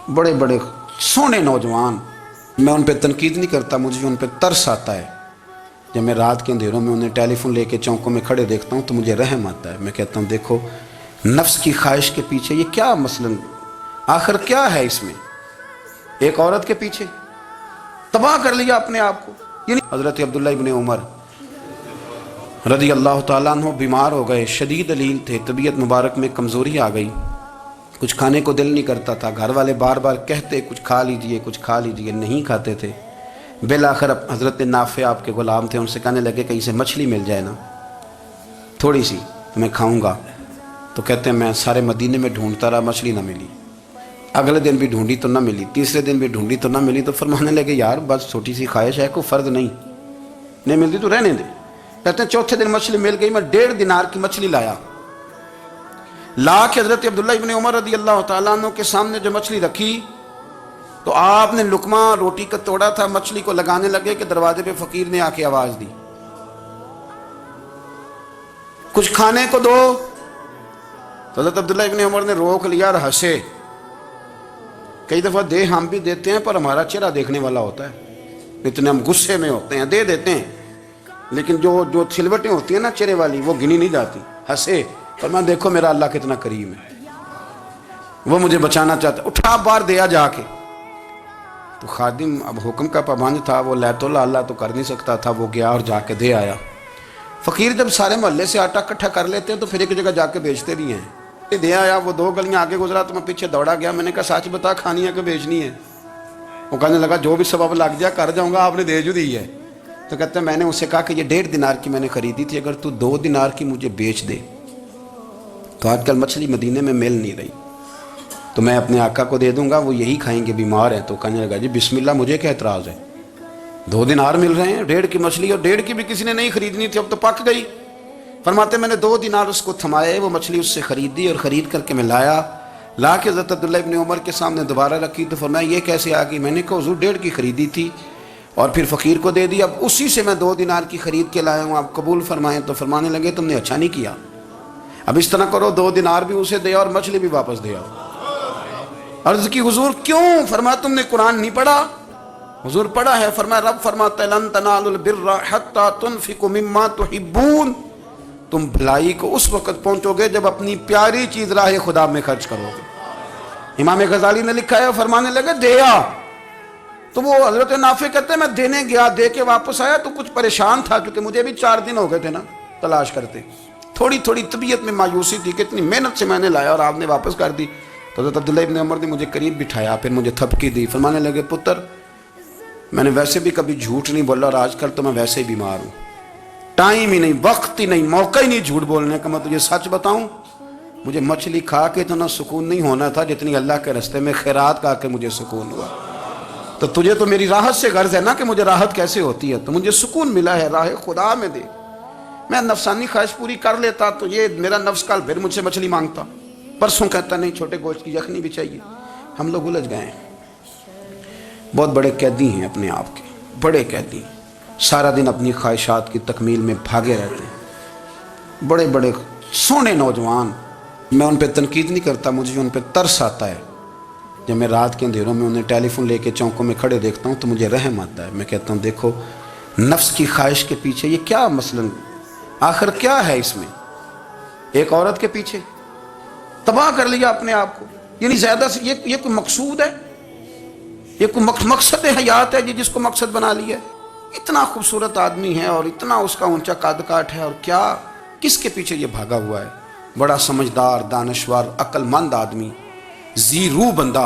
बड़े बड़े सोने नौजवान। मैं उन पर तनकीद नहीं करता, मुझे उन पर तरस आता है। जब मैं रात के अंधेरों में उन्हें टेलीफोन लेके चौकों में खड़े देखता हूँ तो मुझे रहम आता है। मैं कहता हूँ देखो, नफ्स की ख्वाहिश के पीछे ये क्या मसलन, आखिर क्या है इसमें? एक औरत के पीछे तबाह कर लिया अपने आप को। यानी हज़रत अब्दुल्लाह इब्न उमर रज़ी अल्लाह ताला अन्हु बीमार हो गए, शदीद अलील थे, तबीयत मुबारक में कमज़ोरी आ गई, कुछ खाने को दिल नहीं करता था। घर वाले बार बार कहते कुछ खा लीजिए, कुछ खा लीजिए, नहीं खाते थे। बिल आखिर हज़रत नाफ़े आपके ग़ुलाम थे, उनसे कहने लगे कहीं से मछली मिल जाए ना थोड़ी सी तो मैं खाऊँगा। तो कहते हैं मैं सारे मदीने में ढूंढता रहा, मछली ना मिली। अगले दिन भी ढूंढी तो ना मिली, तीसरे दिन भी ढूंढी तो ना मिली। तो फरमाने लगे यार बस छोटी सी ख्वाहिश है, कोई फ़र्ज नहीं मिलती तो रहने दे। कहते हैं चौथे दिन मछली मिल गई, मैं 1.5 दिनार की मछली लाया। ला के हज़रत अब्दुल्लाह इब्न उमर रज़ी अल्लाह ताला अन्हु के सामने जो मछली रखी तो आपने लुकमा रोटी का तोड़ा था, मछली को लगाने लगे कि दरवाजे पे फ़कीर ने आके आवाज़ दी कुछ खाने को दो। तो हज़रत अब्दुल्लाह इब्न उमर ने रोक लिया और हंसे। कई दफ़ा दे हम भी देते हैं पर हमारा चेहरा देखने वाला होता है, इतने हम गुस्से में होते हैं, दे देते हैं, लेकिन जो सिलवटें होती हैं ना चेहरे वाली वो गिनी नहीं जाती। हंसे और मैं देखो मेरा अल्लाह कितना करीम है, वो मुझे बचाना चाहता, उठा बार दिया जाके। तो खादिम अब हुक्म का पाबंद था, वो लैतुल्ला अल्लाह तो कर नहीं सकता था, वो गया और जाके दे आया। फ़कीर जब सारे मोहल्ले से आटा इकट्ठा कर लेते हैं तो फिर एक जगह जाके बेचते भी हैं। दे आया, वो 2 गलियां आगे गुजरा तो मैं पीछे दौड़ा गया। मैंने कहा सच बता खानी है कि बेचनी है? वो कहने लगा जो भी सबब लग जाए कर जाऊँगा, आपने दे जो दी है। तो कहते हैं मैंने उससे कहा कि ये 1.5 दिनार की मैंने ख़रीदी थी, अगर तू 2 दिनार की मुझे बेच दे तो आजकल मछली मदीने में मिल नहीं रही तो मैं अपने आका को दे दूंगा, वो यही खाएंगे, बीमार हैं। तो कहने लगा जी बिस्मिल्लाह, मुझे क्या एतराज़ है, 2 दिनार मिल रहे हैं, 1.5 की मछली, और 1.5 की भी किसी ने नहीं खरीदनी थी, अब तो पक गई। फरमाते मैंने 2 दिनार उसको थमाए, वो मछली उससे ख़रीदी और ख़रीद करके मैं लाया। ला के हज़रत अब्दुल्लाह इब्न उमर के सामने दोबारा रखी तो फरमाया ये कैसे आ गई? मैंने कहा हुज़ूर 1.5 की ख़रीदी थी और फिर फ़कीर को दे दी, अब उसी से मैं 2 दिनार की ख़रीद के लाया हूँ, आप कबूल फरमाएँ। तो फरमाने लगे तुमने अच्छा नहीं किया, अब इस तरह करो 2 दिनार भी उसे दे और मछली भी वापस दे आओ। अर्ज़ की हुजूर क्यों? फरमाया तुमने कुरान नहीं पढ़ा? हुजूर पढ़ा है। फरमाया रब फरमाता है लन तनालुल बिर्रा हत्ता तुनफिकु मिम्मा तुहिब्बून, तुम भलाई को उस वक्त पहुंचोगे जब अपनी प्यारी चीज राह खुदा में खर्च करोगे। इमाम गजाली ने लिखा है, फरमाने लगे दे आ। तो वो हजरत नाफे कहते हैं मैं देने गया, दे के वापस आया तो कुछ परेशान था क्योंकि मुझे भी 4 दिन हो गए थे ना तलाश करते, थोड़ी थोड़ी तबीयत में मायूसी थी, कितनी मेहनत से मैंने लाया और आपने वापस कर दी। तो हज़रत अब्दुल्लाह इब्न उमर ने मुझे करीब बिठाया, फिर मुझे थपकी दी, फरमाने लगे पुत्र मैंने वैसे भी कभी झूठ नहीं बोला और आजकल तो मैं वैसे ही बीमार हूँ, टाइम ही नहीं, वक्त ही नहीं, मौका ही नहीं झूठ बोलने का। मैं तुझे सच बताऊँ, मुझे मछली खा के इतना सुकून नहीं होना था जितनी अल्लाह के रास्ते में खैरात खा के मुझे सुकून हुआ। तो तुझे तो मेरी राहत से गर्ज है ना कि मुझे राहत कैसे होती है, तो मुझे सुकून मिला है राह खुदा में दे। मैं नफसानी ख्वाहिश पूरी कर लेता तो ये मेरा नफ्स कल फिर मुझसे मछली मांगता, परसों कहता नहीं छोटे गोश्त की यखनी भी चाहिए। हम लोग उलझ गए हैं, बहुत बड़े कैदी हैं अपने आप के, बड़े कैदी, सारा दिन अपनी ख्वाहिशात की तकमील में भागे रहते हैं। बड़े बड़े सोने नौजवान। मैं उन पर तनकीद नहीं करता, मुझे उन पर तरस आता है। जब मैं रात के अंधेरों में उन्हें टेलीफोन लेके चौकों में खड़े देखता हूँ तो मुझे रहम आता है। मैं कहता हूँ देखो, नफ्स की ख्वाहिश के पीछे ये क्या मसलन, आखिर क्या है इसमें? एक औरत के पीछे तबाह कर लिया अपने आप को। यानी ज़्यादा से ये कोई मकसूद है, ये कोई मकसद हयात है जिसको मकसद बना लिया? इतना खूबसूरत आदमी है और इतना उसका ऊंचा कद काठ है, और क्या किसके पीछे ये भागा हुआ है? बड़ा समझदार, दानश्वर, अक्लमंद आदमी, ज़ीरू बंदा,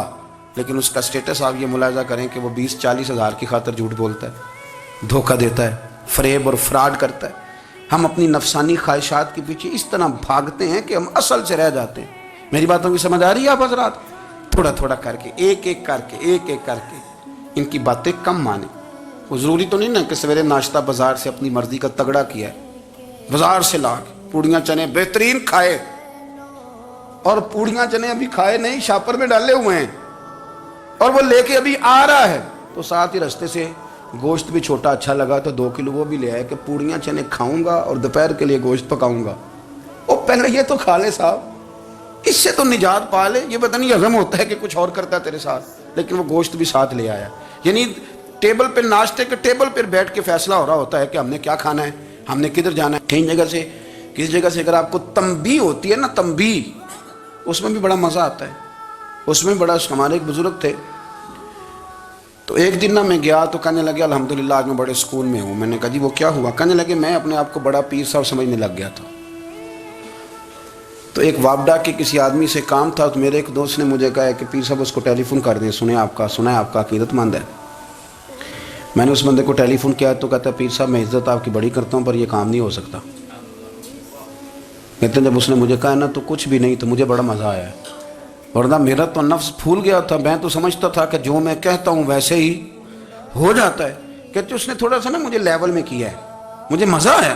लेकिन उसका स्टेटस आप ये मुलाहिजा करें कि वो 20-40 हज़ार की खातर झूठ बोलता है, धोखा देता है, फरेब और फ्रॉड करता है। हम अपनी नफसानी ख्वाहिशात के पीछे इस तरह भागते हैं कि हम असल से रह जाते हैं। मेरी बातों की समझ आ रही है आप हज़रात? थोड़ा थोड़ा करके, एक एक करके इनकी बातें कम माने। वो ज़रूरी तो नहीं ना कि सवेरे नाश्ता बाज़ार से अपनी मर्ज़ी का तगड़ा किया है, बाज़ार से ला के पूड़ियाँ चने बेहतरीन खाए, और पूड़ियाँ चने अभी खाए नहीं, शापर में डाले हुए हैं, और वो लेके अभी आ रहा है तो साथ ही रास्ते से गोश्त भी छोटा अच्छा लगा तो 2 किलो वो भी ले आए कि पूड़ियाँ चने खाऊंगा और दोपहर के लिए गोश्त पकाऊंगा। वो पहले ये तो खा ले साहब, اس سے تو نجات پا لے. یہ پتہ نہیں ہضم ہوتا ہے کہ کچھ اور کرتا ہے تیرے ساتھ, لیکن وہ گوشت بھی ساتھ لے آیا. یعنی ٹیبل پہ, ناشتے کے ٹیبل پہ بیٹھ کے فیصلہ ہو رہا ہوتا ہے کہ ہم نے کیا کھانا ہے, ہم نے کدھر جانا ہے. کہیں جگہ سے, کسی جگہ سے اگر آپ کو تنبیہ ہوتی ہے نا, تنبیہ, اس میں بھی بڑا مزہ آتا ہے. اس میں بڑا, ہمارے ایک بزرگ تھے, تو ایک دن میں گیا تو کہنے لگے الحمدللہ آج میں بڑے سکون میں ہوں. میں نے کہا جی وہ کیا ہوا؟ کہنے لگے میں اپنے آپ کو بڑا پیر صاحب سمجھنے لگ گیا تھا. تو ایک وابڈا کے کسی آدمی سے کام تھا, تو میرے ایک دوست نے مجھے کہا کہ پیر صاحب اس کو ٹیلی فون کر دیں, سنا ہے آپ کا عقیدت مند ہے. میں نے اس بندے کو ٹیلی فون کیا تو کہتا ہے پیر صاحب میں عزت آپ کی بڑی کرتا ہوں پر یہ کام نہیں ہو سکتا. کہتے ہیں جب اس نے مجھے کہا نا تو کچھ بھی نہیں, تو مجھے بڑا مزہ آیا ہے, ورنہ میرا تو نفس پھول گیا تھا. میں تو سمجھتا تھا کہ جو میں کہتا ہوں ویسے ہی ہو جاتا ہے. کہتے اس نے تھوڑا سا نا مجھے لیول میں کیا ہے, مجھے مزہ آیا.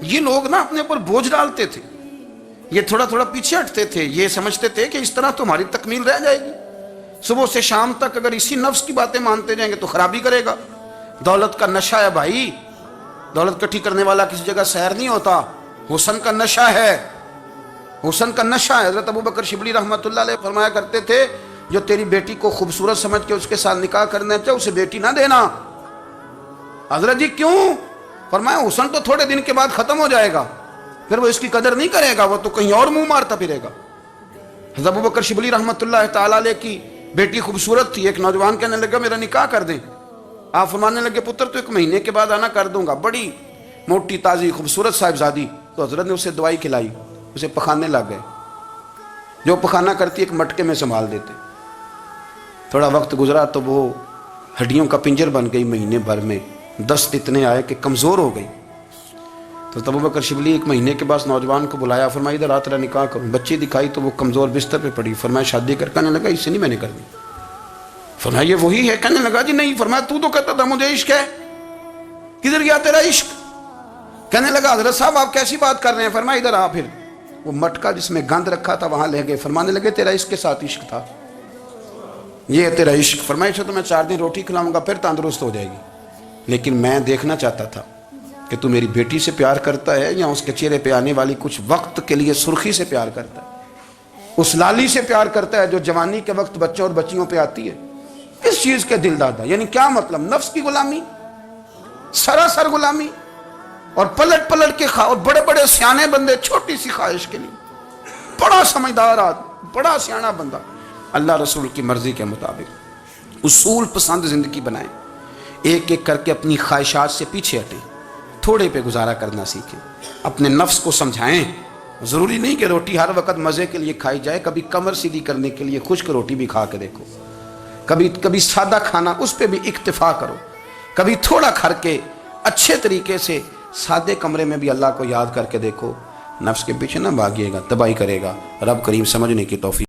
یہ لوگ نا اپنے اوپر بوجھ ڈالتے تھے, یہ تھوڑا تھوڑا پیچھے ہٹتے تھے, یہ سمجھتے تھے کہ اس طرح تمہاری تکمیل رہ جائے گی. صبح سے شام تک اگر اسی نفس کی باتیں مانتے جائیں گے تو خرابی کرے گا. دولت کا نشہ ہے بھائی, دولت کٹھی کرنے والا کسی جگہ سیر نہیں ہوتا. حسن کا نشہ ہے, حسن کا نشہ ہے. حضرت ابو بکر شبلی رحمۃ اللہ علیہ فرمایا کرتے تھے جو تیری بیٹی کو خوبصورت سمجھ کے اس کے ساتھ نکاح کرنا چاہے اسے بیٹی نہ دینا. حضرت جی کیوں؟ فرمایا حسن تو تھوڑے دن کے بعد ختم ہو جائے گا, پھر وہ اس کی قدر نہیں کرے گا, وہ تو کہیں اور منہ مارتا پھرے گا. حضرت ابو بکر شبلی رحمۃ اللہ تعالیٰ علیہ کی بیٹی خوبصورت تھی. ایک نوجوان کہنے لگا میرا نکاح کر دیں. آپ فرمانے لگے پتر تو 1 مہینے کے بعد آنا, کر دوں گا. بڑی موٹی تازی خوبصورت صاحبزادی. تو حضرت نے اسے دوائی کھلائی, اسے پخانے لگ گئے. جو پخانہ کرتی ایک مٹکے میں سنبھال دیتے. تھوڑا وقت گزرا تو وہ ہڈیوں کا پنجر بن گئی. مہینے بھر میں دست اتنے آئے کہ کمزور ہو گئی. تو ابو بکر شبلی 1 مہینے کے بعد نوجوان کو بلایا, فرمایا ادھر آ تیرا نکاح کروں. بچی دکھائی تو وہ کمزور بستر پہ پڑی. فرمایا شادی کر. کہنے لگا اس سے نہیں میں نے کرنی. فرمایا یہ وہی ہے؟ کہنے لگا جی نہیں. فرمایا تو کہتا تھا مجھے عشق ہے, کدھر گیا تیرا عشق؟ کہنے لگا حضرت صاحب آپ کیسی بات کر رہے ہیں؟ فرمایا ادھر آ. پھر وہ مٹکا جس میں گند رکھا تھا وہاں لے گئے. فرمانے لگے تیرا اس کے ساتھ عشق تھا, یہ ہے تیرا عشق. فرمایا تو میں 4 دن روٹی کھلاؤں گا پھر تندرست ہو جائے گی, لیکن میں دیکھنا چاہتا تھا کہ تو میری بیٹی سے پیار کرتا ہے یا اس کے چہرے پہ آنے والی کچھ وقت کے لیے سرخی سے پیار کرتا ہے, اس لالی سے پیار کرتا ہے جو جوانی کے وقت بچوں اور بچیوں پہ آتی ہے. کس چیز کے دل دادا؟ یعنی کیا مطلب؟ نفس کی غلامی, سراسر غلامی. اور پلٹ پلٹ کے اور بڑے بڑے سیانے بندے چھوٹی سی خواہش کے لیے. بڑا سمجھدار آدمی, بڑا سیانا بندہ اللہ رسول کی مرضی کے مطابق اصول پسند زندگی بنائیں, ایک ایک کر کے اپنی خواہشات سے پیچھے ہٹیں, تھوڑے پہ گزارا کرنا سیکھیں, اپنے نفس کو سمجھائیں. ضروری نہیں کہ روٹی ہر وقت مزے کے لیے کھائی جائے, کبھی کمر سیدھی کرنے کے لیے خشک روٹی بھی کھا کے دیکھو, کبھی سادہ کھانا اس پہ بھی اکتفا کرو, کبھی تھوڑا کھر کے اچھے طریقے سے سادے کمرے میں بھی اللہ کو یاد کر کے دیکھو. نفس کے پیچھے نہ بھاگیے گا, تباہی کرے گا. رب کریم سمجھنے کی توفیق